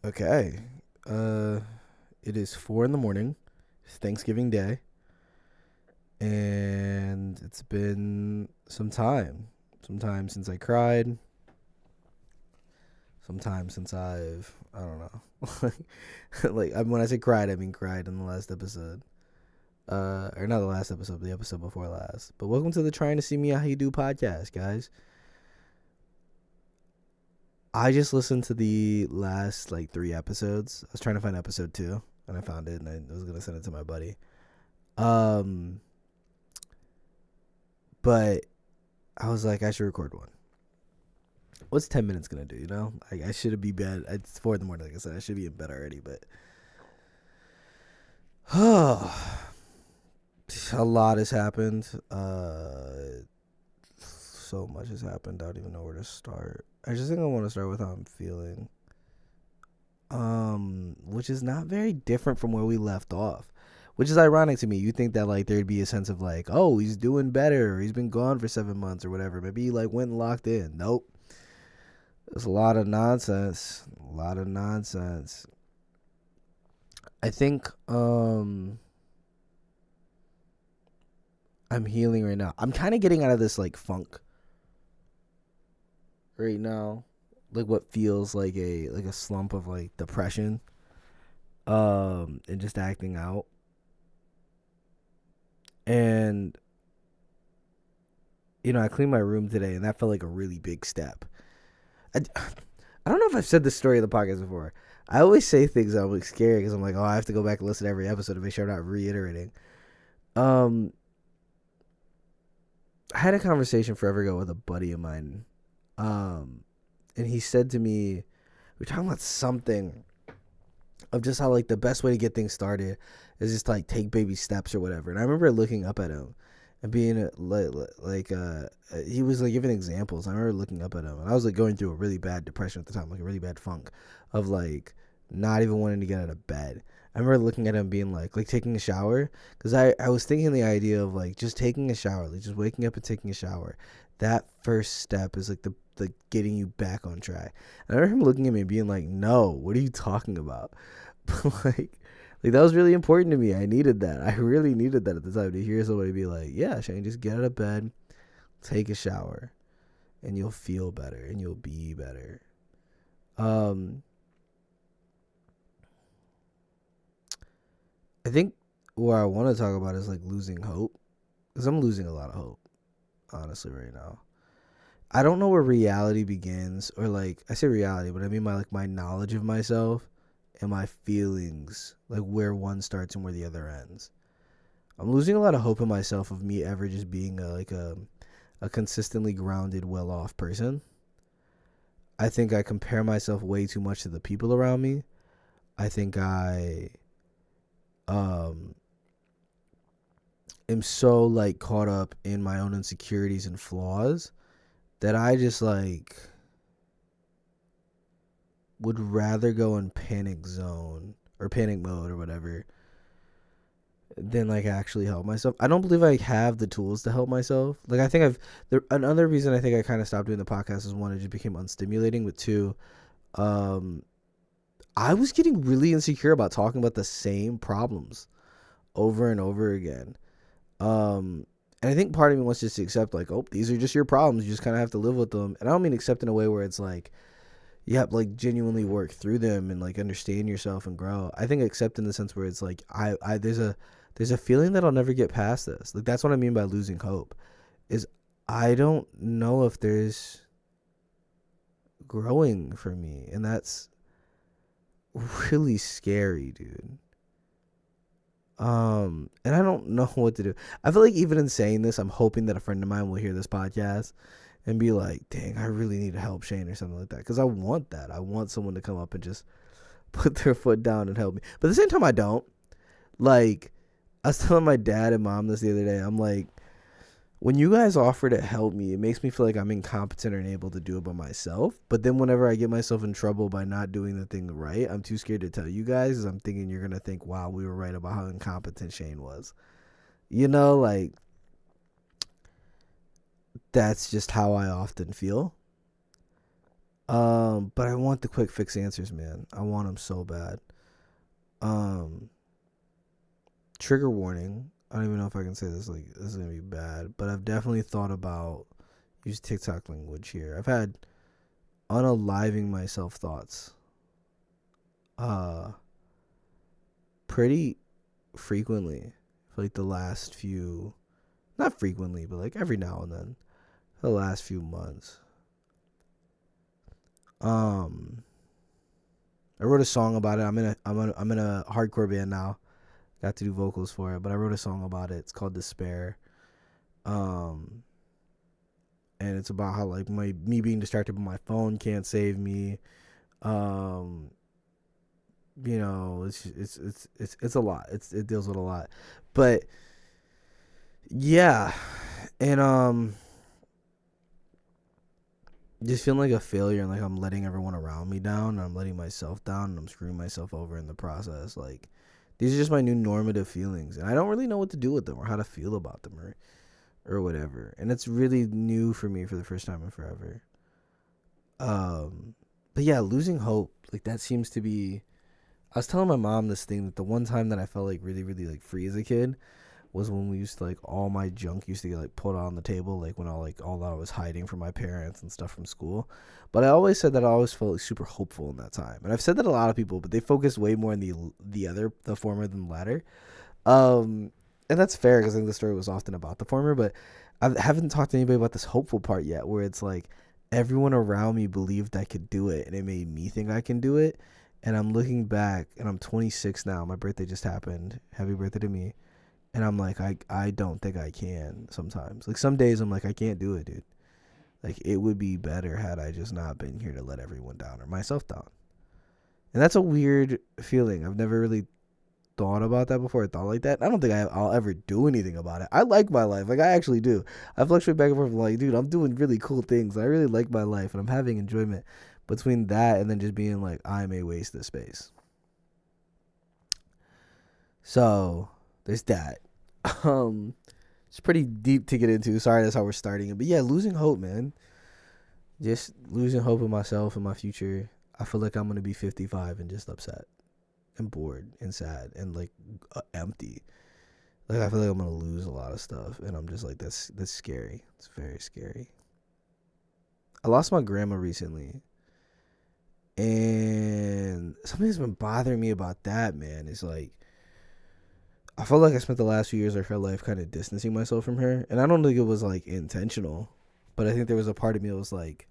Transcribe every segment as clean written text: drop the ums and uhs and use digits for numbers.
Okay. Uh, it is 4 in the morning. It's Thanksgiving Day, and it's been some time. Some time since I cried. Some time since I don't know. When I say cried, I mean cried in the last episode. Or not the last episode, but the episode before last. But welcome to the Trying to See Me How You Do podcast, guys. I just listened to the last like 3 episodes. I was trying to find episode 2, and I found it, and I was gonna send it to my buddy. Um, but I was like, I should record one. What's 10 minutes gonna do? I should be bed. It's 4 in the morning, like I said. I should be in bed already, but a lot has happened. So much has happened. I don't even know where to start. I just think I want to start with how I'm feeling. Which is not very different from where we left off. Which is ironic to me. You think that like there'd be a sense of like, oh, he's doing better, or he's been gone for 7 months or whatever. Maybe he like went and locked in. Nope. There's a lot of nonsense. A lot of nonsense. I think I'm healing right now. I'm kind of getting out of this like funk right now. Like what feels like a slump of like depression. And just acting out. And I cleaned my room today, and that felt like a really big step. I don't know if I've said this story in the podcast before. I always say things that I'm like scared because I'm like, oh, I have to go back and listen to every episode to make sure I'm not reiterating. Um, I had a conversation forever ago with a buddy of mine, and he said to me, we were talking about something of just how like the best way to get things started is just like take baby steps or whatever. And I remember looking up at him and being he was like giving examples. I remember looking up at him, and I was like going through a really bad depression at the time, like a really bad funk of like not even wanting to get out of bed. I remember looking at him being like taking a shower, because I was thinking the idea of like just taking a shower, like just waking up and taking a shower. That first step is like the getting you back on track. And I remember him looking at me and being like, "No, what are you talking about?" But like that was really important to me. I needed that. I really needed that at the time, to hear somebody be like, "Yeah, Shane, just get out of bed, take a shower, and you'll feel better and you'll be better." Um, I think what I want to talk about is like losing hope, because I'm losing a lot of hope, honestly, right now. I don't know where reality begins, or like I say reality, but I mean my knowledge of myself and my feelings, like where one starts and where the other ends. I'm losing a lot of hope in myself of me ever just being a consistently grounded, well off person. I think I compare myself way too much to the people around me. I think I um am so like caught up in my own insecurities and flaws that I just like would rather go in panic zone or panic mode or whatever than like actually help myself. I don't believe I have the tools to help myself. Like I think another reason I think I kind of stopped doing the podcast is, one, it just became unstimulating, but two, um I was getting really insecure about talking about the same problems over and over again. And I think part of me wants just to accept like, oh, these are just your problems. You just kind of have to live with them. And I don't mean accept in a way where it's like you have to like genuinely work through them and like understand yourself and grow. I think accept in the sense where it's like I there's a feeling that I'll never get past this. Like that's what I mean by losing hope. Is I don't know if there's growing for me, and that's really scary, dude. And I don't know what to do. I feel like even in saying this, I'm hoping that a friend of mine will hear this podcast and be like, "Dang, I really need help, Shane," or something like that. Because I want that. I want someone to come up and just put their foot down and help me. But at the same time, I don't. Like, I was telling my dad and mom this the other day. I'm like, when you guys offer to help me, it makes me feel like I'm incompetent or unable to do it by myself. But then whenever I get myself in trouble by not doing the thing right, I'm too scared to tell you guys, because I'm thinking you're going to think, wow, we were right about how incompetent Shane was. Like, that's just how I often feel. But I want the quick fix answers, man. I want them so bad. Um, Trigger warning. I don't even know if I can say this. Like, this is gonna be bad, but I've definitely thought about use TikTok language here. I've had unaliving myself thoughts. Uh, Pretty frequently for like the last few, not frequently, but like every now and then, for the last few months. Um, I wrote a song about it. I'm in a hardcore band now. Got to do vocals for it, but I wrote a song about it. It's called Despair. Um, and it's about how like me being distracted by my phone can't save me. Um, it's a lot. It deals with a lot, but yeah, and just feeling like a failure and like I'm letting everyone around me down and I'm letting myself down and I'm screwing myself over in the process. Like these are just my new normative feelings and I don't really know what to do with them or how to feel about them or whatever. And it's really new for me for the first time in forever. But yeah, losing hope, like that seems to be I was telling my mom this thing that the one time that I felt like really, really like free as a kid was when we used to like all my junk used to get like put on the table, like when all that I was hiding from my parents and stuff from school. But I always said that I always felt like super hopeful in that time, and I've said that to a lot of people, but they focus way more on the former than the latter. And that's fair because I think the story was often about the former, but I haven't talked to anybody about this hopeful part yet, where it's like everyone around me believed I could do it, and it made me think I can do it. And I'm looking back, and I'm 26 now. My birthday just happened. Happy birthday to me. And I'm like, I don't think I can sometimes. Like some days I'm like, I can't do it, dude. Like it would be better had I just not been here to let everyone down or myself down. And that's a weird feeling. I've never really thought about that before. I thought like that. I don't think I'll ever do anything about it. I like my life. Like I actually do. I fluctuate back and forth like, dude, I'm doing really cool things. I really like my life and I'm having enjoyment. Between that and then just being like, I may waste this space. So there's that. Um, it's pretty deep to get into. Sorry, that's how we're starting it. But yeah, losing hope, man. Just losing hope in myself and my future. I feel like I'm gonna be 55 and just upset and bored and sad and like empty. Like I feel like I'm gonna lose a lot of stuff, and I'm just like that's scary. It's very scary. I lost my grandma recently, and something's been bothering me about that, man. It's like I felt like I spent the last few years of her life kind of distancing myself from her, and I don't think it was like intentional, but I think there was a part of me that was like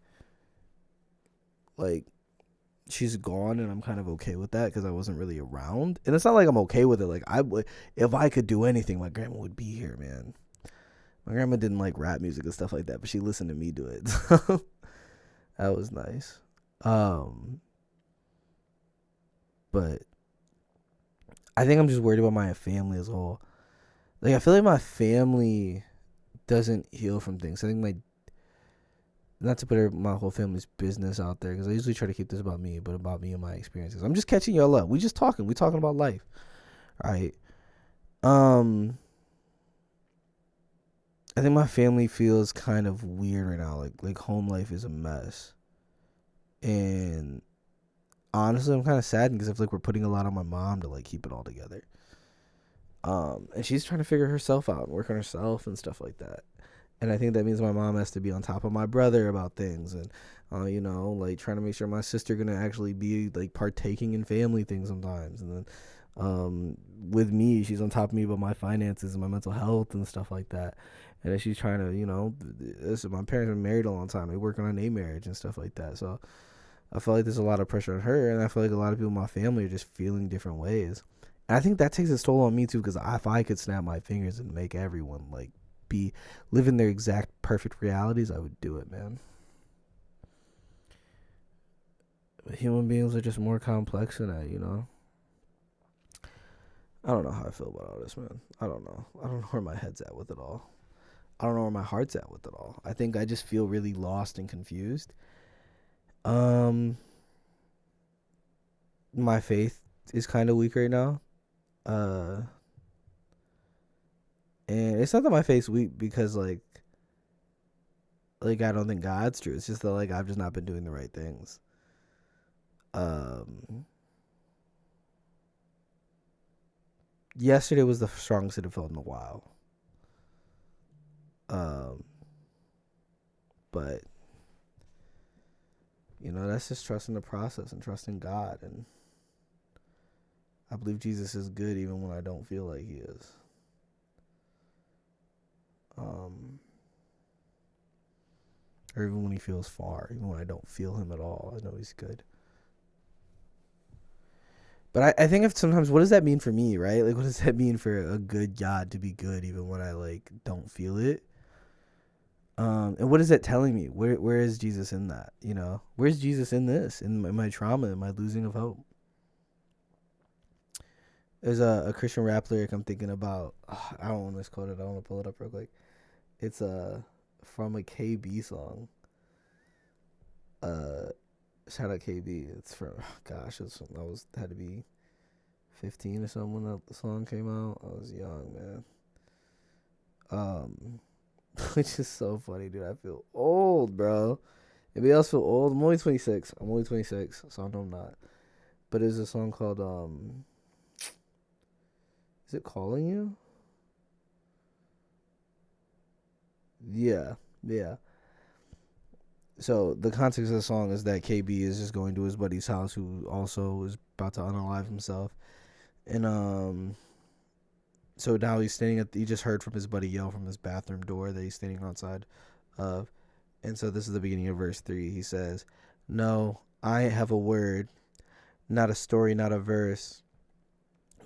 she's gone, and I'm kind of okay with that because I wasn't really around, and it's not like I'm okay with it. Like I would, if I could do anything, my grandma would be here, man. My grandma didn't like rap music and stuff like that, but she listened to me do it. So that was nice. Um, but I think I'm just worried about my family as a whole. Like I feel like my family doesn't heal from things. I think my not to put my whole family's business out there because I usually try to keep this about me, but about me and my experiences. I'm just catching y'all up. We just talking. We talking about life, right? Um, I think my family feels kind of weird right now. Like home life is a mess, and honestly, I'm kind of sad because I feel like we're putting a lot on my mom to like keep it all together. And she's trying to figure herself out and work on herself and stuff like that. And I think that means my mom has to be on top of my brother about things and, like trying to make sure my sister gonna actually be like partaking in family things sometimes. And then, with me, she's on top of me about my finances and my mental health and stuff like that. And then she's trying to, listen, my parents have been married a long time. They're working on a marriage and stuff like that. So I feel like there's a lot of pressure on her, and I feel like a lot of people in my family are just feeling different ways. And I think that takes its toll on me too, because if I could snap my fingers and make everyone like be living their exact perfect realities, I would do it, man. But human beings are just more complex than that. I don't know how I feel about all this, man. I don't know. I don't know where my head's at with it all. I don't know where my heart's at with it all. I think I just feel really lost and confused. Um, my faith is kind of weak right now. Uh, and it's not that my faith's weak because like like I don't think God's true. It's just that like I've just not been doing the right things. Um, Yesterday was the strongest it had felt in a while. Um, but that's just trusting the process and trusting God, and I believe Jesus is good even when I don't feel like He is. Or even when He feels far, even when I don't feel Him at all, I know He's good. But I think sometimes, what does that mean for me, right? Like, what does that mean for a good God to be good even when I like don't feel it? And what is that telling me? Where is Jesus in that? Where's Jesus in this? In my trauma, in my losing of hope? There's a Christian rap lyric I'm thinking about. I don't want to misquote it. I want to pull it up real quick. It's from a KB song. Shout out KB. It's from gosh, had to be 15 or something when that song came out. I was young, man. Which is so funny, dude. I feel old, bro. Anybody else feel old? I'm only 26. So I know I'm not. But there's a song called is it Calling You? Yeah. Yeah. So the context of the song is that KB is just going to his buddy's house, who also is about to unalive himself, and so now he's standing he just heard from his buddy yell from his bathroom door that he's standing outside of, and so this is the beginning of verse 3. He says, "No, I have a word, not a story, not a verse,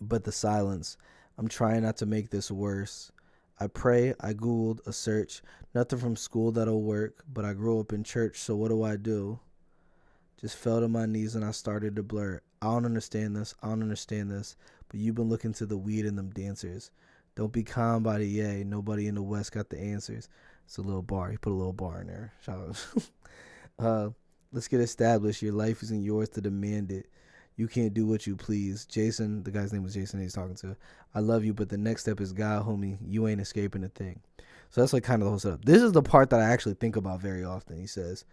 but the silence. I'm trying not to make this worse. I pray, I Googled a search, nothing from school that'll work, but I grew up in church, so what do? Just fell to my knees and I started to blur. I don't understand this, but you've been looking to the weed and them dancers. Don't be calm by the yay, nobody in the West got the answers." It's a little bar. He put a little bar in there. Shout out. Let's get established. Your life isn't yours to demand it. You can't do what you please. Jason, the guy's name was Jason he's talking to. I love you, but the next step is God, homie. You ain't escaping a thing. So that's like kind of the whole setup. This is the part that I actually think about very often. He says,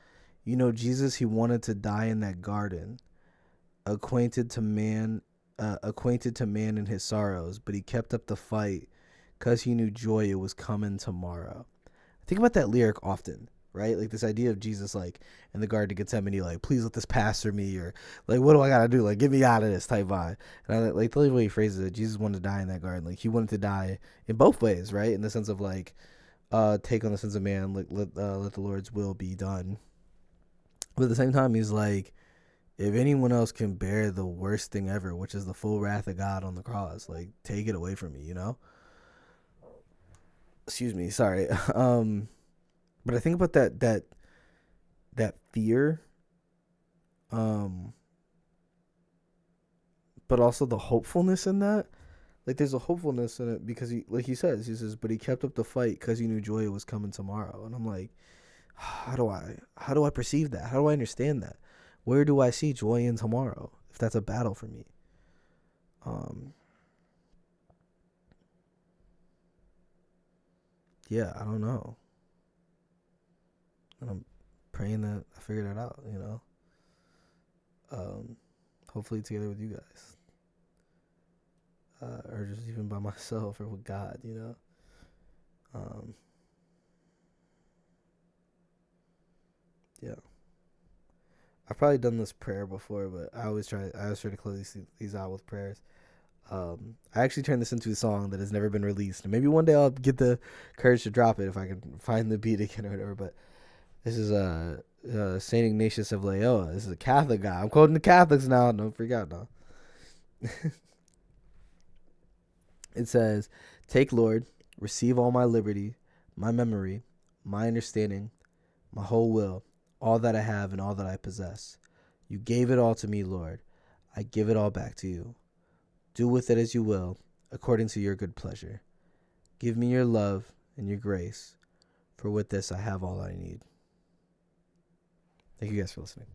Jesus, he wanted to die in that garden, acquainted to man in his sorrows, but he kept up the fight because he knew joy, it was coming tomorrow. I think about that lyric often, right? Like this idea of Jesus, like in the Garden of Gethsemane, like, please let this pass through me, or like, what do I gotta do? Like, get me out of this type vibe. And I like the way he phrases it. Jesus wanted to die in that garden. Like he wanted to die in both ways, right? In the sense of like, take on the sins of man, like let the Lord's will be done. But at the same time, he's like, if anyone else can bear the worst thing ever, which is the full wrath of God on the cross, like take it away from me, Excuse me, sorry. But I think about that fear, but also the hopefulness in that. Like there's a hopefulness in it because he says, but he kept up the fight because he knew joy was coming tomorrow. And I'm like, how do I perceive that? How do I understand that? Where do I see joy in tomorrow if that's a battle for me? Yeah, I don't know. And I'm praying that I figured it out, hopefully together with you guys, or just even by myself or with God, yeah. I've probably done this prayer before, but I always try to close these out with prayers. I actually turned this into a song that has never been released, and maybe one day I'll get the courage to drop it if I can find the beat again or whatever. But this is Saint Ignatius of Loyola. This is a Catholic guy. I'm quoting the Catholics now. Don't freak out now. It says, "Take, Lord, receive all my liberty, my memory, my understanding, my whole will, all that I have and all that I possess. You gave it all to me, Lord. I give it all back to you. Do with it as you will, according to your good pleasure. Give me your love and your grace, for with this I have all I need." Thank you guys for listening.